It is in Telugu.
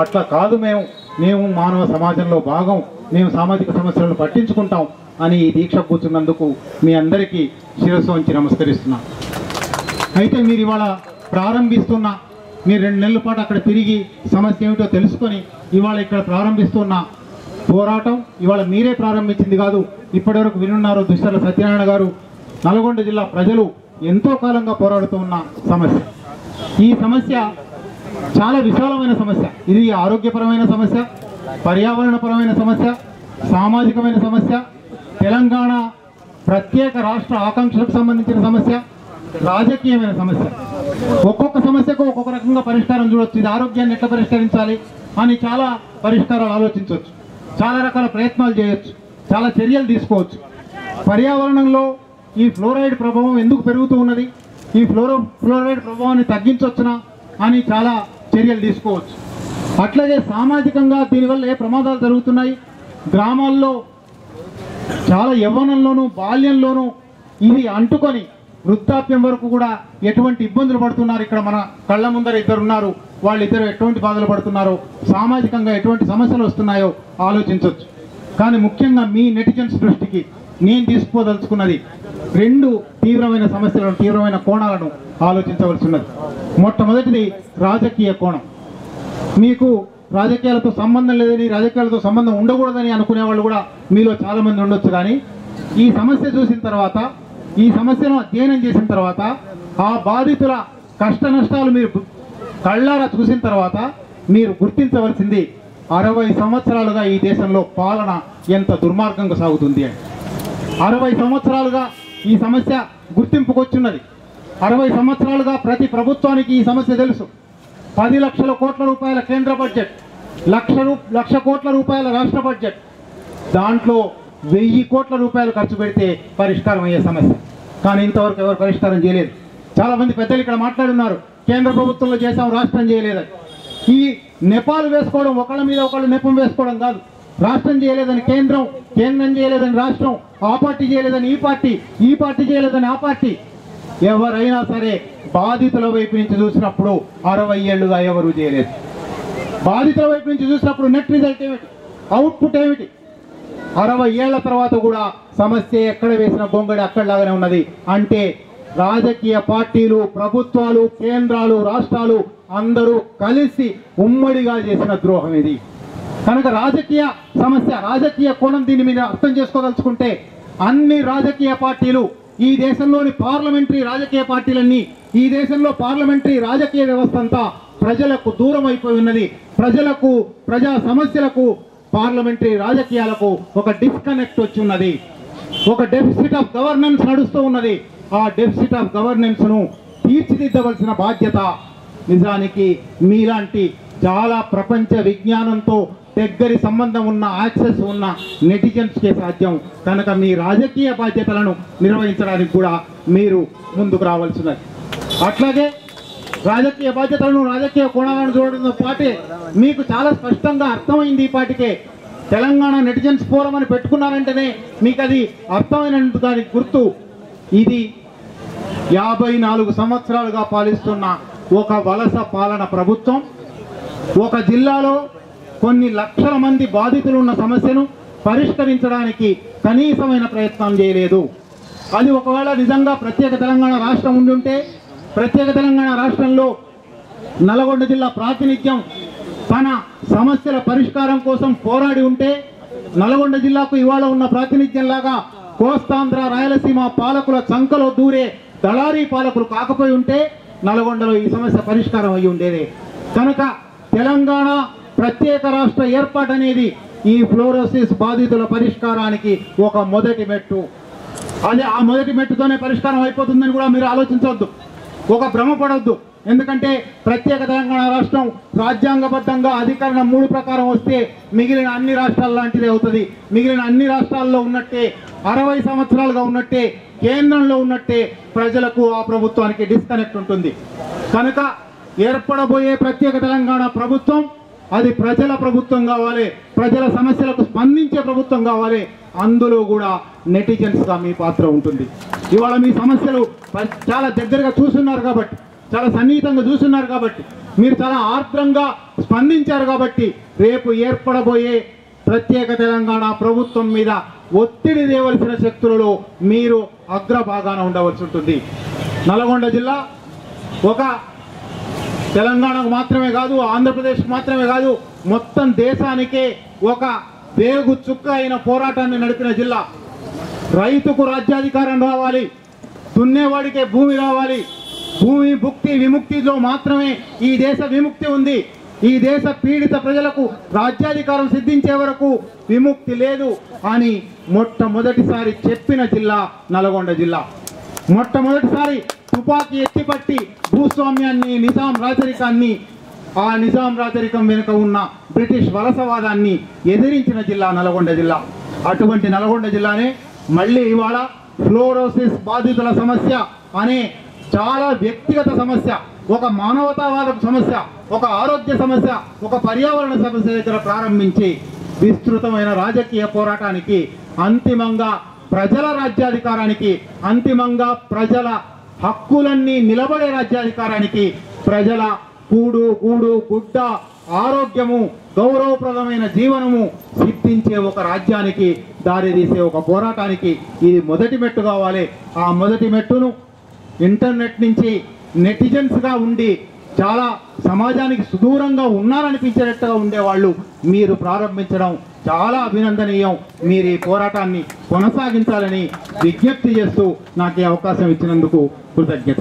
అట్లా కాదు, మేము మానవ సమాజంలో భాగం, మేము సామాజిక సమస్యలను పట్టించుకుంటాం అని ఈ దీక్ష కూర్చున్నందుకు మీ అందరికీ శిరస్సు వంచి నమస్కరిస్తున్నాం. అయితే మీరు ఇవాళ ప్రారంభిస్తున్న, మీరు 2 నెలల పాటు అక్కడ తిరిగి సమస్య ఏమిటో తెలుసుకొని ఇవాళ ఇక్కడ ప్రారంభిస్తున్న పోరాటం ఇవాళ మీరే ప్రారంభించింది కాదు. ఇప్పటివరకు వినున్నారు దుశ్శల సత్యనారాయణ గారు, నల్గొండ జిల్లా ప్రజలు ఎంతో కాలంగా పోరాడుతూ ఉన్న సమస్య. ఈ సమస్య చాలా విశాలమైన సమస్య. ఇది ఆరోగ్యపరమైన సమస్య, పర్యావరణపరమైన సమస్య, సామాజికమైన సమస్య, తెలంగాణ ప్రత్యేక రాష్ట్ర ఆకాంక్షలకు సంబంధించిన సమస్య, రాజకీయమైన సమస్య. ఒక్కొక్క సమస్యకు ఒక్కొక్క రకంగా పరిష్కారం చూడవచ్చు. ఇది ఆరోగ్యాన్ని ఎట్లా పరిష్కరించాలి అని చాలా పరిష్కారాలు ఆలోచించవచ్చు, చాలా రకాల ప్రయత్నాలు చేయొచ్చు, చాలా చర్యలు తీసుకోవచ్చు. పర్యావరణంలో ఈ ఫ్లోరైడ్ ప్రభావం ఎందుకు పెరుగుతూ ఉన్నది, ఈ ఫ్లోరైడ్ ప్రభావాన్ని తగ్గించవచ్చునా అని చాలా చర్యలు తీసుకోవచ్చు. అట్లాగే సామాజికంగా దీనివల్ల ఏ ప్రమాదాలు జరుగుతున్నాయి, గ్రామాల్లో చాలా యవ్వనంలోనూ బాల్యంలోనూ ఇది అంటుకొని వృద్ధాప్యం వరకు కూడా ఎటువంటి ఇబ్బందులు పడుతున్నారు. ఇక్కడ మన కళ్ళ ముందర 2 ఉన్నారు, వాళ్ళిద్దరు ఎటువంటి బాధలు పడుతున్నారో, సామాజికంగా ఎటువంటి సమస్యలు వస్తున్నాయో ఆలోచించవచ్చు. కానీ ముఖ్యంగా మీ నెటిజన్స్ దృష్టికి నేను తీసుకోదలుచుకున్నది 2 తీవ్రమైన సమస్యలను, తీవ్రమైన కోణాలను ఆలోచించవలసి ఉన్నది. మొట్టమొదటిది రాజకీయ కోణం. మీకు రాజకీయాలతో సంబంధం లేదని, రాజకీయాలతో సంబంధం ఉండకూడదని అనుకునే వాళ్ళు కూడా మీలో చాలామంది ఉండొచ్చు. కానీ ఈ సమస్య చూసిన తర్వాత, ఈ సమస్యను అధ్యయనం చేసిన తర్వాత, ఆ బాధితుల కష్ట నష్టాలు మీరు కళ్ళారా చూసిన తర్వాత మీరు గుర్తించవలసింది 60 సంవత్సరాలుగా ఈ దేశంలో పాలన ఎంత దుర్మార్గంగా సాగుతుంది అని. 60 సంవత్సరాలుగా ఈ సమస్య గుర్తింపుకొచ్చున్నది. 60 సంవత్సరాలుగా ప్రతి ప్రభుత్వానికి ఈ సమస్య తెలుసు. 10 లక్షల కోట్ల రూపాయల కేంద్ర బడ్జెట్, 1,00,00,000 కోట్ల రూపాయల రాష్ట్ర బడ్జెట్, దాంట్లో 1000 కోట్ల రూపాయలు ఖర్చు పెడితే పరిష్కారం అయ్యే సమస్య. కానీ ఇంతవరకు ఎవరు పరిష్కారం చేయలేదు. చాలామంది పెద్దలు ఇక్కడ మాట్లాడున్నారు, కేంద్ర ప్రభుత్వంలో చేసాం, రాష్ట్రం చేయలేదని. ఈ నెపాలు వేసుకోవడం, ఒకళ్ళ మీద ఒకళ్ళు నెపం వేసుకోవడం కాదు. రాష్ట్రం చేయలేదని కేంద్రం, కేంద్రం చేయలేదని రాష్ట్రం, ఆ పార్టీ చేయలేదని ఈ పార్టీ, ఈ పార్టీ చేయలేదని ఆ పార్టీ. ఎవరైనా సరే బాధితుల వైపు నుంచి చూసినప్పుడు 60 ఏళ్లుగా ఎవరు చేయలేదు. బాధితుల వైపు నుంచి చూసినప్పుడు నెట్ రిజల్ట్ ఏమిటి, అవుట్పుట్ ఏమిటి? 60 ఏళ్ల తర్వాత కూడా సమస్య ఎక్కడ వేసిన గొంగడి అక్కడలాగానే ఉన్నది. అంటే రాజకీయ పార్టీలు, ప్రభుత్వాలు, కేంద్రాలు, రాష్ట్రాలు అందరూ కలిసి ఉమ్మడిగా చేసిన ద్రోహం ఇది. కనుక రాజకీయ సమస్య, రాజకీయ కోణం దీని మీద అర్థం చేసుకోదలుచుకుంటే అన్ని రాజకీయ పార్టీలు, ఈ దేశంలోని పార్లమెంటరీ రాజకీయ పార్టీలన్నీ, ఈ దేశంలో పార్లమెంటరీ రాజకీయ వ్యవస్థ అంతా ప్రజలకు దూరం అయిపోయి ఉన్నది. ప్రజలకు, ప్రజా సమస్యలకు, పార్లమెంటరీ రాజకీయాలకు ఒక డిస్కనెక్ట్ వచ్చి ఉన్నది. ఒక డెఫిసిట్ ఆఫ్ గవర్నెన్స్ నడుస్తూ ఉన్నది. ఆ డెఫిసిట్ ఆఫ్ గవర్నెన్స్ ను తీర్చిదిద్దవలసిన బాధ్యత నిజానికి మీలాంటి చాలా ప్రపంచ విజ్ఞానంతో దగ్గరి సంబంధం ఉన్న, యాక్సెస్ ఉన్న నెటిజన్స్కే సాధ్యం. కనుక మీ రాజకీయ బాధ్యతలను నిర్వహించడానికి కూడా మీరు ముందుకు రావాల్సినది. అట్లాగే రాజకీయ బాధ్యతలను, రాజకీయ కోణాలను చూడడంతో పాటే మీకు చాలా స్పష్టంగా అర్థమైంది ఈ పాటికే. తెలంగాణ నెటిజన్స్ ఫోరం అని పెట్టుకున్నారంటేనే మీకు అది అర్థమైనందుకు దానికి గుర్తు ఇది 54 సంవత్సరాలుగా పాలిస్తున్న ఒక వలస పాలన ప్రభుత్వం ఒక జిల్లాలో కొన్ని లక్షల మంది బాధితులు ఉన్న సమస్యను పరిష్కరించడానికి కనీసమైన ప్రయత్నం చేయలేదు. అది ఒకవేళ నిజంగా ప్రత్యేక తెలంగాణ రాష్ట్రం ఉండుంటే, ప్రత్యేక తెలంగాణ రాష్ట్రంలో నల్గొండ జిల్లా ప్రాతినిధ్యం తన సమస్యల పరిష్కారం కోసం పోరాడి ఉంటే, నల్గొండ జిల్లాకు ఇవాళ ఉన్న ప్రాతినిధ్యంలాగా కోస్తాంధ్ర, రాయలసీమ పాలకుల చంకలో దూరే దళారీ పాలకులు కాకపోయి ఉంటే నల్గొండలో ఈ సమస్య పరిష్కారం అయి ఉండేది. కనుక తెలంగాణ ప్రత్యేక రాష్ట్ర ఏర్పాటు అనేది ఈ ఫ్లోరోసిస్ బాధితుల పరిష్కారానికి ఒక మొదటి మెట్టు. అదే ఆ మొదటి మెట్టుతోనే పరిష్కారం అయిపోతుందని కూడా మీరు ఆలోచించవద్దు, ఒక భ్రమపడవద్దు. ఎందుకంటే ప్రత్యేక తెలంగాణ రాష్ట్రం రాజ్యాంగబద్ధంగా అధికరణం 3 ప్రకారం వస్తే మిగిలిన అన్ని రాష్ట్రాల లాంటిదే అవుతుంది. మిగిలిన అన్ని రాష్ట్రాల్లో ఉన్నట్టే, 60 సంవత్సరాలుగా ఉన్నట్టే, కేంద్రంలో ఉన్నట్టే ప్రజలకు, ఆ ప్రభుత్వానికి డిస్కనెక్ట్ ఉంటుంది. కనుక ఏర్పడబోయే ప్రత్యేక తెలంగాణ ప్రభుత్వం అది ప్రజల ప్రభుత్వం కావాలి, ప్రజల సమస్యలకు స్పందించే ప్రభుత్వం కావాలి. అందులో కూడా నెటిజన్స్గా మీ పాత్ర ఉంటుంది. ఇవాళ మీ సమస్యలు చాలా దగ్గరగా చూస్తున్నారు కాబట్టి, చాలా సన్నిహితంగా చూస్తున్నారు కాబట్టి మీరు చాలా ఆర్ద్రంగా స్పందించారు కాబట్టి రేపు ఏర్పడబోయే ప్రత్యేక తెలంగాణ ప్రభుత్వం మీద ఒత్తిడి తేవలసిన శక్తులలో మీరు అగ్రభాగాన ఉండవలసి ఉంటుంది. నల్గొండ జిల్లా ఒక తెలంగాణకు మాత్రమే కాదు, ఆంధ్రప్రదేశ్కు మాత్రమే కాదు, మొత్తం దేశానికే ఒక వేగు చుక్క అయిన పోరాటాన్ని నడిపిన జిల్లా. రైతుకు రాజ్యాధికారం రావాలి, దున్నేవాడికే భూమి రావాలి, భూమి భుక్తి విముక్తిలో మాత్రమే ఈ దేశ విముక్తి ఉంది. ఈ దేశ పీడిత ప్రజలకు రాజ్యాధికారం సిద్ధించే వరకు విముక్తి లేదు అని మొట్టమొదటిసారి చెప్పిన జిల్లా నల్గొండ జిల్లా. మొట్టమొదటిసారి తుపాకీ ఎత్తిపట్టి భూస్వామ్యాన్ని, నిజాం రాజరికాన్ని, ఆ నిజాం రాజరికం వెనుక ఉన్న బ్రిటిష్ వలసవాదాన్ని ఎదిరించిన జిల్లా నల్గొండ జిల్లా. అటువంటి నల్గొండ జిల్లానే మళ్ళీ ఇవాళ ఫ్లోరోసిస్ బాధితుల సమస్య అనే చాలా వ్యక్తిగత సమస్య, ఒక మానవతావాద సమస్య, ఒక ఆరోగ్య సమస్య, ఒక పర్యావరణ సమస్య దగ్గర ప్రారంభించి విస్తృతమైన రాజకీయ పోరాటానికి, అంతిమంగా ప్రజల రాజ్యాధికారానికి, అంతిమంగా ప్రజల హక్కులన్నీ నిలబడే రాజ్యాధికారానికి, ప్రజల కూడు గూడు గుడ్డ ఆరోగ్యము గౌరవప్రదమైన జీవనము సిద్ధించే ఒక రాజ్యానికి దారితీసే ఒక పోరాటానికి ఇది మొదటి మెట్టు కావాలి. ఆ మొదటి మెట్టును ఇంటర్నెట్ నుంచి నెటిజన్స్గా ఉండి చాలా సమాజానికి సుదూరంగా ఉన్నారనిపించేటట్టుగా ఉండేవాళ్ళు మీరు ప్రారంభించడం చాలా అభినందనీయం. మీరు ఈ పోరాటాన్ని కొనసాగించాలని విజ్ఞప్తి చేస్తూ నాకు ఈ అవకాశం ఇచ్చినందుకు కృతజ్ఞత.